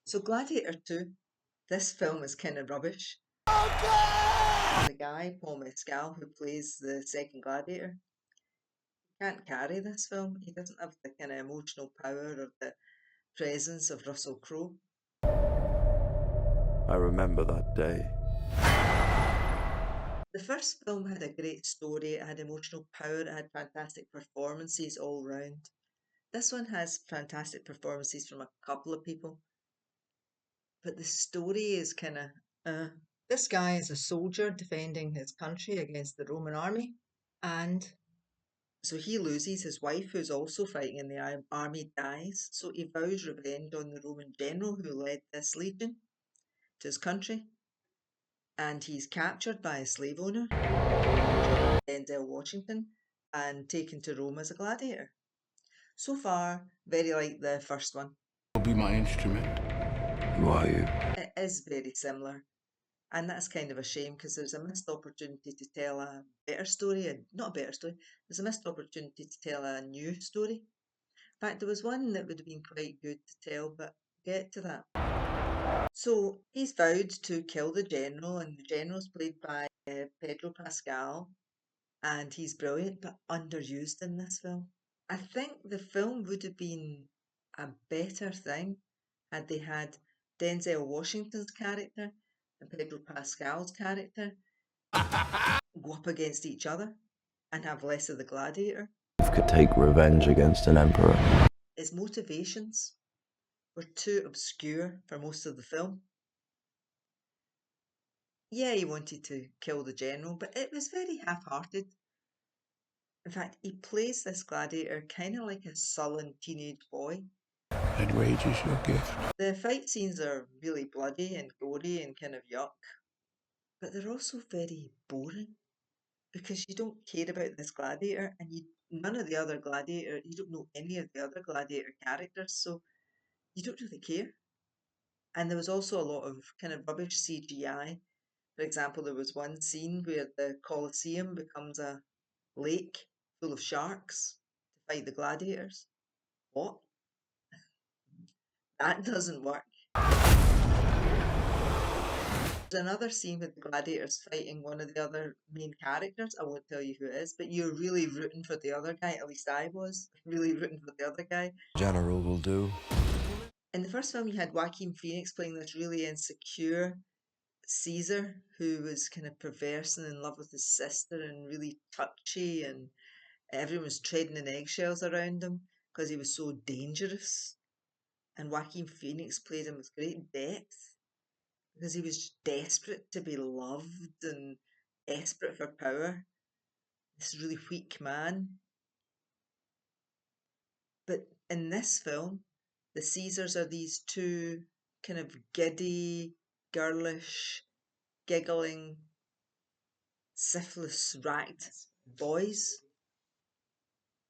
So Gladiator 2, this film is kind of rubbish. The guy, Paul Mescal, who plays the second Gladiator, can't carry this film. He doesn't have the kind of emotional power or the presence of Russell Crowe. I remember that day. The first film had a great story, it had emotional power, it had fantastic performances all round. This one has fantastic performances from a couple of people, but the story is kind of this guy is a soldier defending his country against the Roman army, and so he loses his wife, who's also fighting in the army, dies. So he vows revenge on the Roman general who led this legion to his country, and he's captured by a slave owner, Denzel Washington, and taken to Rome as a gladiator. So far, very like the first one. Will be my instrument. Who are you? It is very similar. And that's kind of a shame because there's a missed opportunity to tell a better story, and not a better story, there's a missed opportunity to tell a new story. In fact, there was one that would have been quite good to tell, but get to that. So he's vowed to kill the general, and the general's played by Pedro Pascal, and he's brilliant but underused in this film. I think the film would have been a better thing had they had Denzel Washington's character and Pedro Pascal's character go up against each other and have less of the gladiator. Could take revenge against an emperor. His motivations were too obscure for most of the film. Yeah, he wanted to kill the general, but it was very half-hearted. In fact, he plays this gladiator kind of like a sullen teenage boy. And rage is your gift. The fight scenes are really bloody and gory and kind of yuck, but they're also very boring because you don't care about this gladiator and none of the other gladiator, you don't know any of the other gladiator characters, so you don't really care. And there was also a lot of kind of rubbish CGI. For example, there was one scene where the Colosseum becomes a lake full of sharks to fight the gladiators. What? That doesn't work. There's another scene with the gladiators fighting one of the other main characters. I won't tell you who it is, but you're really rooting for the other guy. At least I was really rooting for the other guy. General will do. In the first film, you had Joaquin Phoenix playing this really insecure Caesar who was kind of perverse and in love with his sister and really touchy, and everyone was treading in eggshells around him because he was so dangerous. And Joaquin Phoenix played him with great depth because he was desperate to be loved and desperate for power. This really weak man. But in this film, the Caesars are these two kind of giddy, girlish, giggling, syphilis-racked boys.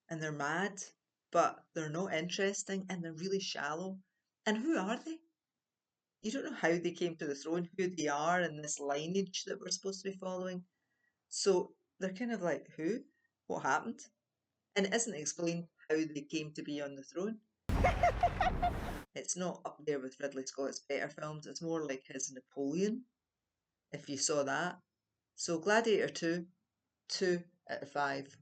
And they're mad, but they're not interesting and they're really shallow. And who are they? You don't know how they came to the throne, who they are in this lineage that we're supposed to be following. So they're kind of like, who? What happened? And it isn't explained how they came to be on the throne. It's not up there with Ridley Scott's better films. It's more like his Napoleon, if you saw that. So Gladiator 2, 2 out of 5.